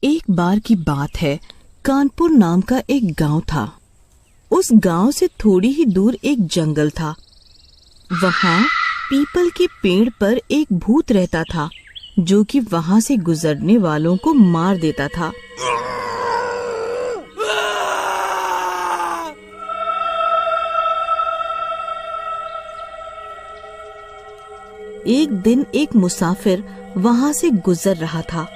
एक बार की बात है, कानपुर नाम का एक गांव था। उस गांव से थोड़ी ही दूर एक जंगल था। वहां पीपल के पेड़ पर एक भूत रहता था, जो कि वहां से गुजरने वालों को मार देता था। एक दिन एक मुसाफिर वहां से गुजर रहा था।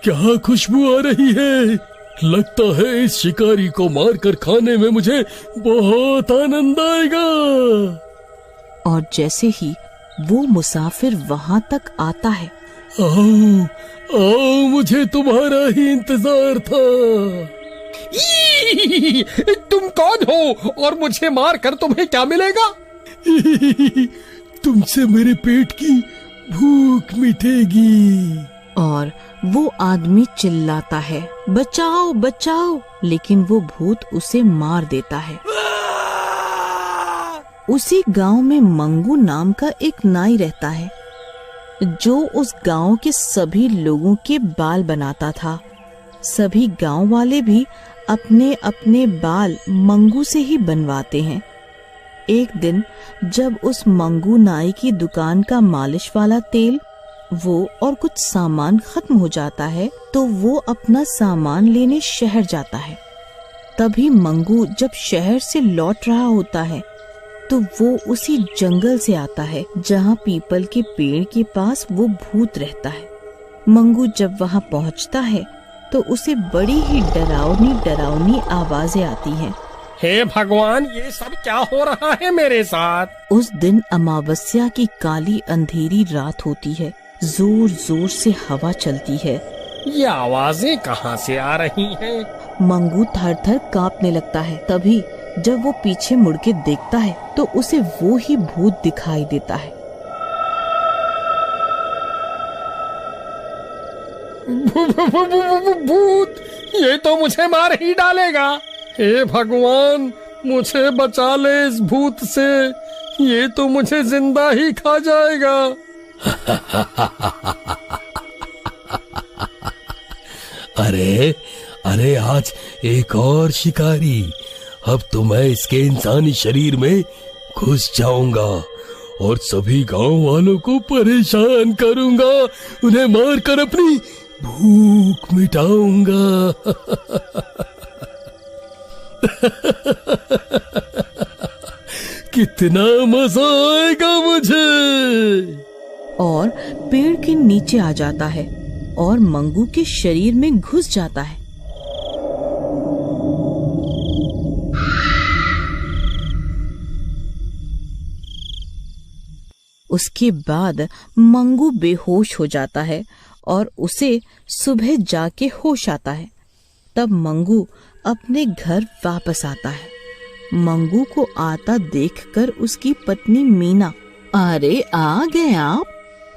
क्या खुशबू आ रही है। लगता है इस शिकारी को मारकर खाने में मुझे बहुत आनंद आएगा। और जैसे ही वो मुसाफिर वहां तक आता है, आओ आओ, मुझे तुम्हारा ही इंतजार था। तुम कौन हो और मुझे मार कर तुम्हें क्या मिलेगा? तुमसे मेरे पेट की भूख मिटेगी। और वो आदमी चिल्लाता है, बचाओ बचाओ, लेकिन वो भूत उसे मार देता है। उसी गांव में मंगू नाम का एक नाई रहता है, जो उस गांव के सभी लोगों के बाल बनाता था। सभी गांव वाले भी अपने अपने बाल मंगू से ही बनवाते हैं। एक दिन जब उस मंगू नाई की दुकान का मालिश वाला तेल, वो और कुछ सामान खत्म हो जाता है, तो वो अपना सामान लेने शहर जाता है। तभी मंगू जब शहर से लौट रहा होता है, तो वो उसी जंगल से आता है जहाँ पीपल के पेड़ के पास वो भूत रहता है। मंगू जब वहाँ पहुँचता है, तो उसे बड़ी ही डरावनी डरावनी आवाजें आती हैं। हे भगवान, ये सब क्या हो रहा है मेरे साथ? उस दिन अमावस्या की काली अंधेरी रात होती है। जोर जोर से हवा चलती है। ये आवाजें कहाँ से आ रही हैं? मंगू थर थर कांपने लगता है। तभी जब वो पीछे मुड़ के देखता है, तो उसे वो ही भूत दिखाई देता है। भूत, ये तो मुझे मार ही डालेगा। हे भगवान, मुझे बचा ले इस भूत से, ये तो मुझे जिंदा ही खा जाएगा। अरे अरे, आज एक और शिकारी। अब तो मैं इसके इंसानी शरीर में घुस जाऊंगा और सभी गांव वालों को परेशान करूंगा, उन्हें मारकर अपनी भूख मिटाऊंगा। कितना मजा आएगा मुझे। और पेड़ के नीचे आ जाता है और मंगू के शरीर में घुस जाता है। उसके बाद मंगू बेहोश हो जाता है और उसे सुबह जाके होश आता है। तब मंगू अपने घर वापस आता है। मंगू को आता देखकर उसकी पत्नी मीना, अरे आ गए आप?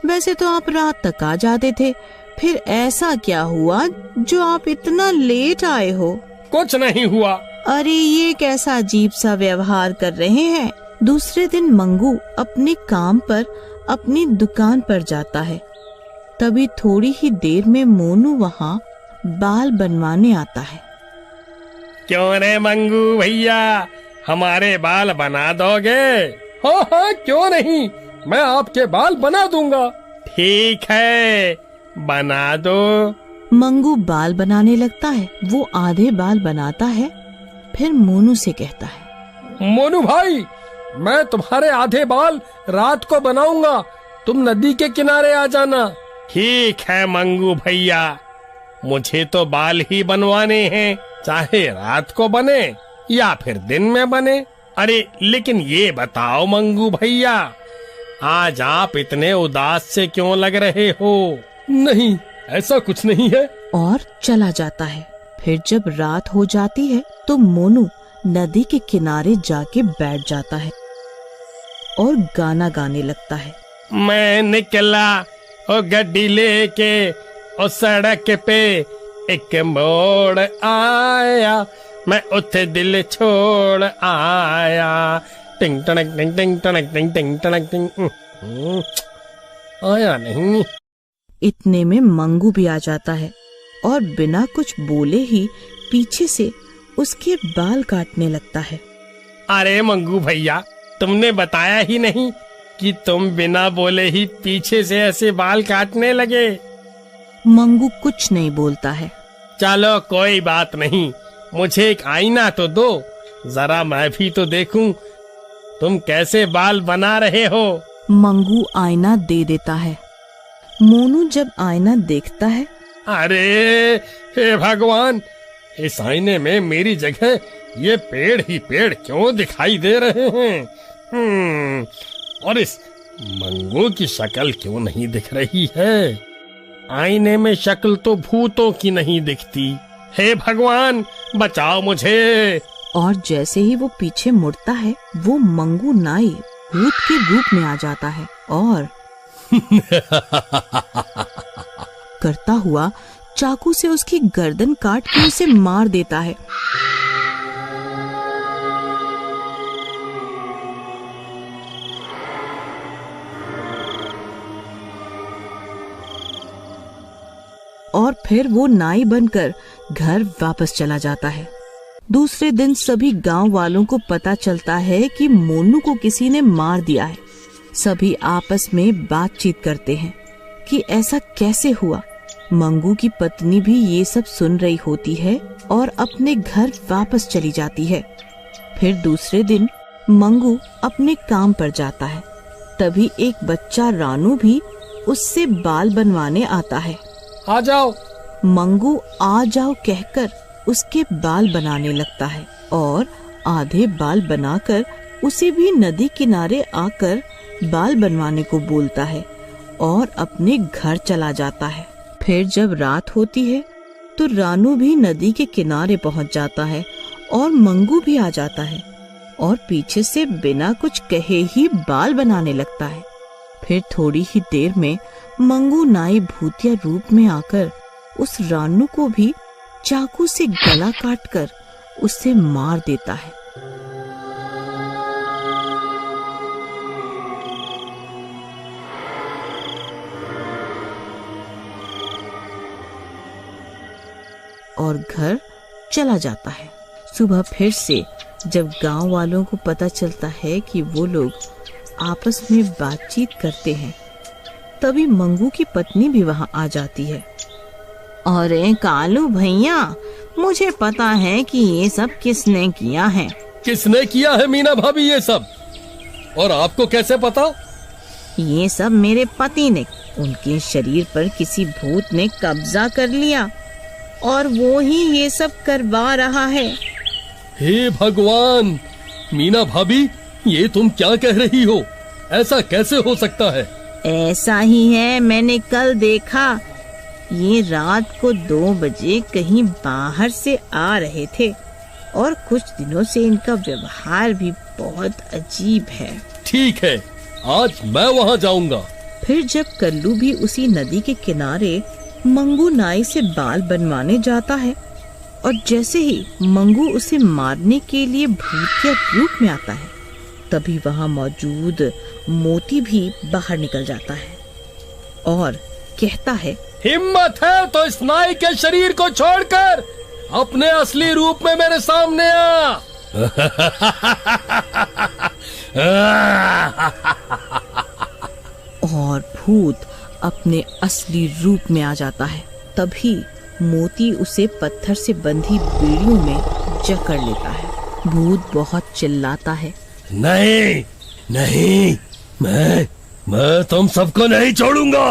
वैसे तो आप रात तक आ जाते थे, फिर ऐसा क्या हुआ जो आप इतना लेट आए हो? कुछ नहीं हुआ। अरे ये कैसा अजीब सा व्यवहार कर रहे हैं। दूसरे दिन मंगू अपने काम पर अपनी दुकान पर जाता है। तभी थोड़ी ही देर में मोनू वहाँ बाल बनवाने आता है। क्यों रे मंगू भैया, हमारे बाल बना दोगे? हाँ हाँ, क्यों नहीं, मैं आपके बाल बना दूंगा। ठीक है, बना दो। मंगू बाल बनाने लगता है। वो आधे बाल बनाता है, फिर मोनू से कहता है, मोनू भाई, मैं तुम्हारे आधे बाल रात को बनाऊंगा, तुम नदी के किनारे आ जाना। ठीक है मंगू भैया, मुझे तो बाल ही बनवाने हैं, चाहे रात को बने या फिर दिन में बने। अरे लेकिन ये बताओ मंगू भैया, आज आप इतने उदास से क्यों लग रहे हो? नहीं, ऐसा कुछ नहीं है। और चला जाता है। फिर जब रात हो जाती है, तो मोनू नदी के किनारे जाके बैठ जाता है और गाना गाने लगता है। मैं निकला ओ गड्डी लेके, ओ सड़क पे एक मोड़ आया, मैं उथे दिल छोड़ आया। टिंग टनक टिंग टिंग टनक टिंग टिंग टनक टिंग। आया नहीं। इतने में मंगू भी आ जाता है और बिना कुछ बोले ही पीछे से उसके बाल काटने लगता है। अरे मंगू भैया, तुमने बताया ही नहीं कि तुम बिना बोले ही पीछे से ऐसे बाल काटने लगे। मंगू कुछ नहीं बोलता है। चलो कोई बात नहीं, मुझे एक आईना तो दो, जरा मैं भी तो देखूं तुम कैसे बाल बना रहे हो। मंगू आईना दे देता है। मोनू जब आईना देखता है, अरे हे भगवान, इस आईने में मेरी जगह ये पेड़ ही पेड़ क्यों दिखाई दे रहे हैं? और इस मंगू की शक्ल क्यों नहीं दिख रही है? आईने में शक्ल तो भूतों की नहीं दिखती। हे भगवान, बचाओ मुझे। और जैसे ही वो पीछे मुड़ता है, वो मंगू नाई भूत के रूप में आ जाता है और करता हुआ चाकू से उसकी गर्दन काट के उसे मार देता है। और फिर वो नाई बनकर घर वापस चला जाता है। दूसरे दिन सभी गांव वालों को पता चलता है कि मोनू को किसी ने मार दिया है। सभी आपस में बातचीत करते हैं कि ऐसा कैसे हुआ। मंगू की पत्नी भी ये सब सुन रही होती है और अपने घर वापस चली जाती है। फिर दूसरे दिन मंगू अपने काम पर जाता है। तभी एक बच्चा रानू भी उससे बाल बनवाने आता है। आ जाओ। मंगू आ जाओ कहकर उसके बाल बनाने लगता है और आधे बाल बनाकर उसे भी नदी किनारे आकर बाल बनवाने को बोलता है और अपने घर चला जाता है। फिर जब रात होती है तो रानू भी नदी के किनारे पहुंच जाता है और मंगू भी आ जाता है और पीछे से बिना कुछ कहे ही बाल बनाने लगता है। फिर थोड़ी ही देर में मंगू नाई भूतिया रूप में आकर उस रानू को भी चाकू से गला काटकर उसे मार देता है। और घर चला जाता है। सुबह फिर से जब गांव वालों को पता चलता है कि वो लोग आपस में बातचीत करते हैं, तभी मंगू की पत्नी भी वहां आ जाती है। अरे कालू भैया, मुझे पता है कि ये सब किसने किया है। किसने किया है मीना भाभी ये सब? और आपको कैसे पता? ये सब मेरे पति ने, उनके शरीर पर किसी भूत ने कब्जा कर लिया और वो ही ये सब करवा रहा है। हे भगवान, मीना भाभी, ये तुम क्या कह रही हो? ऐसा कैसे हो सकता है? ऐसा ही है, मैंने कल देखा। ये रात को 2 बजे कहीं बाहर से आ रहे थे और कुछ दिनों से इनका व्यवहार भी बहुत अजीब है। ठीक है, आज मैं वहाँ जाऊंगा। फिर जब कल्लू भी उसी नदी के किनारे मंगू नाई से बाल बनवाने जाता है और जैसे ही मंगू उसे मारने के लिए भूतिया रूप में आता है, तभी वहाँ मौजूद मोती भी बाहर निकल जाता है और कहता है, हिम्मत है तो इस नाई के शरीर को छोड़कर अपने असली रूप में मेरे सामने आ। और भूत अपने असली रूप में आ जाता है। तभी मोती उसे पत्थर से बंधी बेड़ियों में जकड़ लेता है। भूत बहुत चिल्लाता है, नहीं नहीं, मैं तुम सबको नहीं छोड़ूंगा।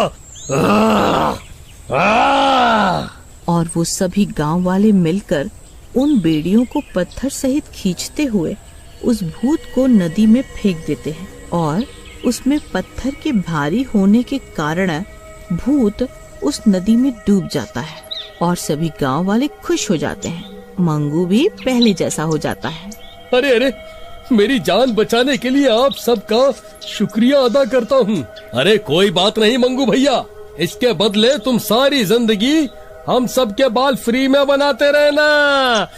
और वो सभी गांव वाले मिलकर उन बेड़ियों को पत्थर सहित खींचते हुए उस भूत को नदी में फेंक देते हैं और उसमें पत्थर के भारी होने के कारण भूत उस नदी में डूब जाता है और सभी गांव वाले खुश हो जाते हैं। मंगू भी पहले जैसा हो जाता है। अरे अरे, मेरी जान बचाने के लिए आप सबका शुक्रिया अदा करता हूँ। अरे कोई बात नहीं मंगू भैया, इसके बदले तुम सारी जिंदगी हम सबके बाल फ्री में बनाते रहना।